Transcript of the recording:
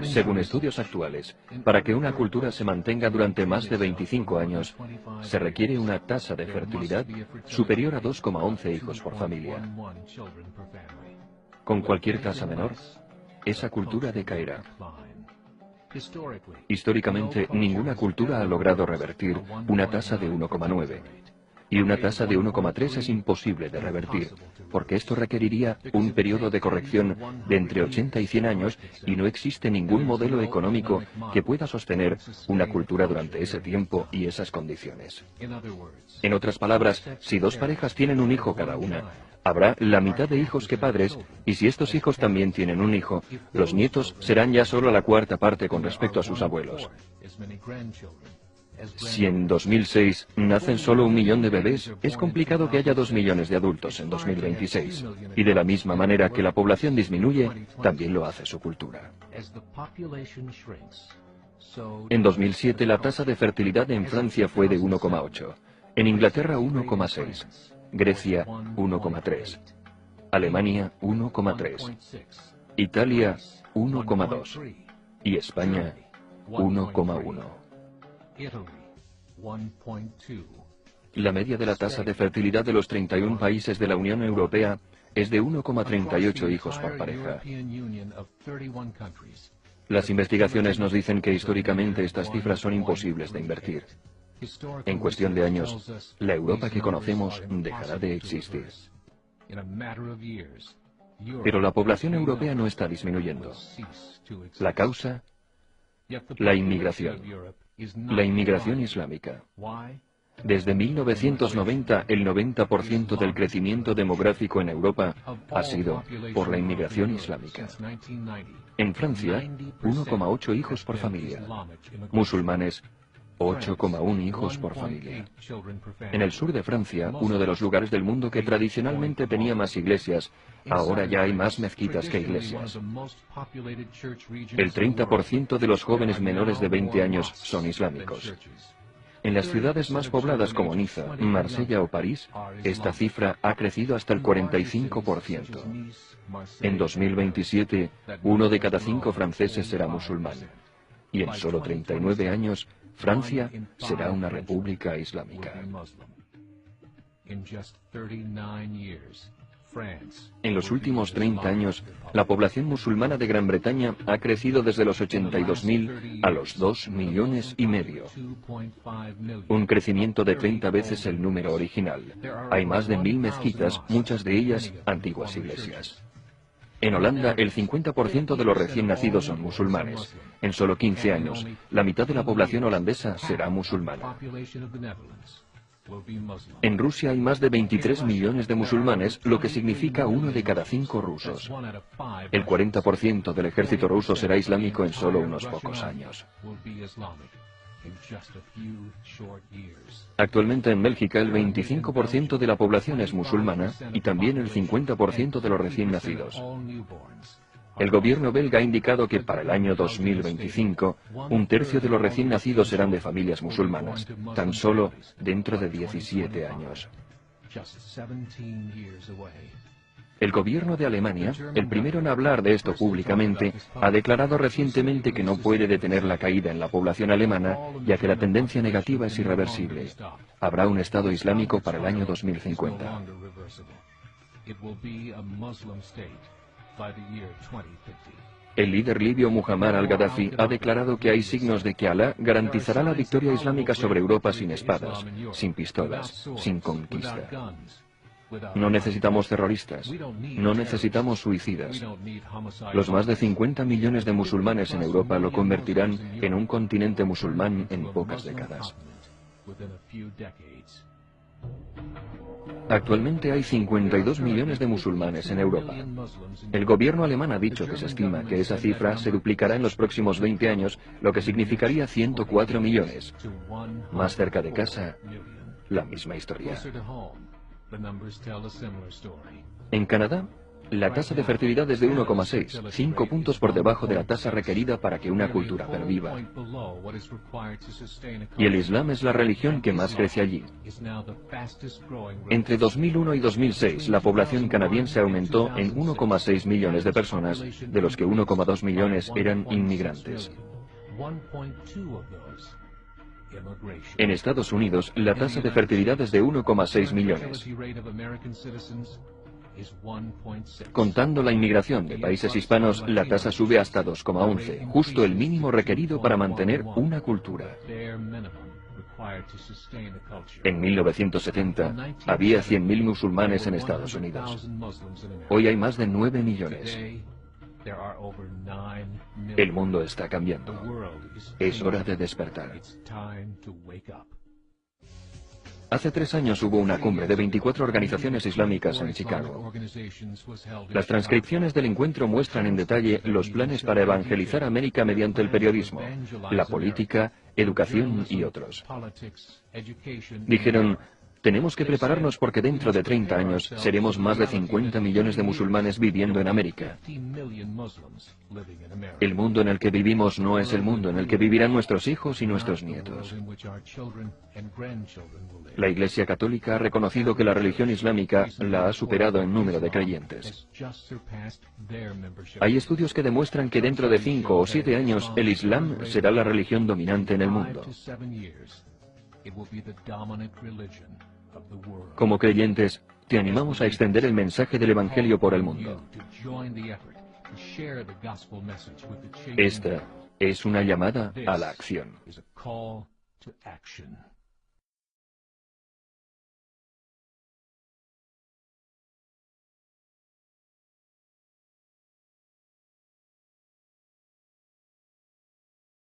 Según estudios actuales, para que una cultura se mantenga durante más de 25 años, se requiere una tasa de fertilidad superior a 2,11 hijos por familia. Con cualquier tasa menor, esa cultura decaerá. Históricamente, ninguna cultura ha logrado revertir una tasa de 1,9. Y una tasa de 1,3 es imposible de revertir, porque esto requeriría un periodo de corrección de entre 80 y 100 años y no existe ningún modelo económico que pueda sostener una cultura durante ese tiempo y esas condiciones. En otras palabras, si dos parejas tienen un hijo cada una, habrá la mitad de hijos que padres, y si estos hijos también tienen un hijo, los nietos serán ya solo la cuarta parte con respecto a sus abuelos. Si en 2006 nacen solo 1 millón de bebés, es complicado que haya 2 millones de adultos en 2026. Y de la misma manera que la población disminuye, también lo hace su cultura. En 2007 la tasa de fertilidad en Francia fue de 1,8, en Inglaterra 1,6, Grecia 1,3, Alemania 1,3, Italia 1,2 y España 1,1. La media de la tasa de fertilidad de los 31 países de la Unión Europea es de 1,38 hijos por pareja. Las investigaciones nos dicen que históricamente estas cifras son imposibles de invertir. En cuestión de años, la Europa que conocemos dejará de existir. Pero la población europea no está disminuyendo. La causa, la inmigración. La inmigración islámica. Desde 1990, el 90% del crecimiento demográfico en Europa ha sido por la inmigración islámica. En Francia, 1,8 hijos por familia. Musulmanes, 8,1 hijos por familia. En el sur de Francia, uno de los lugares del mundo que tradicionalmente tenía más iglesias, ahora ya hay más mezquitas que iglesias. El 30% de los jóvenes menores de 20 años son islámicos. En las ciudades más pobladas como Niza, Marsella o París, esta cifra ha crecido hasta el 45%. En 2027, 1 de cada 5 franceses será musulmán. Y en solo 39 años, Francia será una república islámica. En los últimos 30 años, la población musulmana de Gran Bretaña ha crecido desde los 82.000 a los 2,5 millones. Un crecimiento de 30 veces el número original. Hay más de 1.000 mezquitas, muchas de ellas antiguas iglesias. En Holanda, el 50% de los recién nacidos son musulmanes. En solo 15 años, la mitad de la población holandesa será musulmana. En Rusia hay más de 23 millones de musulmanes, lo que significa 1 de cada 5 rusos. El 40% del ejército ruso será islámico en solo unos pocos años. Actualmente en Bélgica el 25% de la población es musulmana y también el 50% de los recién nacidos. El gobierno belga ha indicado que para el año 2025, 1/3 de los recién nacidos serán de familias musulmanas, tan solo dentro de 17 años. El gobierno de Alemania, el primero en hablar de esto públicamente, ha declarado recientemente que no puede detener la caída en la población alemana, ya que la tendencia negativa es irreversible. Habrá un Estado islámico para el año 2050. El líder libio Muammar al-Gaddafi ha declarado que hay signos de que Alá garantizará la victoria islámica sobre Europa sin espadas, sin pistolas, sin conquista. No necesitamos terroristas, no necesitamos suicidas. Los más de 50 millones de musulmanes en Europa lo convertirán en un continente musulmán en pocas décadas. Actualmente hay 52 millones de musulmanes en Europa. El gobierno alemán ha dicho que se estima que esa cifra se duplicará en los próximos 20 años, lo que significaría 104 millones. Más cerca de casa, la misma historia. En Canadá, La tasa de fertilidad es de 1,6, 5 puntos por debajo de la tasa requerida para que una cultura perviva. Y el Islam es la religión que más crece allí. Entre 2001 y 2006, la población canadiense aumentó en 1,6 millones de personas, de los que 1,2 millones eran inmigrantes. En Estados Unidos, la tasa de fertilidad es de 1,6 millones. Contando la inmigración de países hispanos, la tasa sube hasta 2,11, justo el mínimo requerido para mantener una cultura. En 1970, había 100.000 musulmanes en Estados Unidos. Hoy hay más de 9 millones. El mundo está cambiando. Es hora de despertar. Hace 3 años hubo una cumbre de 24 organizaciones islámicas en Chicago. Las transcripciones del encuentro muestran en detalle los planes para evangelizar América mediante el periodismo, la política, educación y otros. Dijeron: tenemos que prepararnos porque dentro de 30 años seremos más de 50 millones de musulmanes viviendo en América. El mundo en el que vivimos no es el mundo en el que vivirán nuestros hijos y nuestros nietos. La Iglesia Católica ha reconocido que la religión islámica la ha superado en número de creyentes. Hay estudios que demuestran que dentro de 5 o 7 años el Islam será la religión dominante en el mundo. Como creyentes, te animamos a extender el mensaje del Evangelio por el mundo. Esta es una llamada a la acción.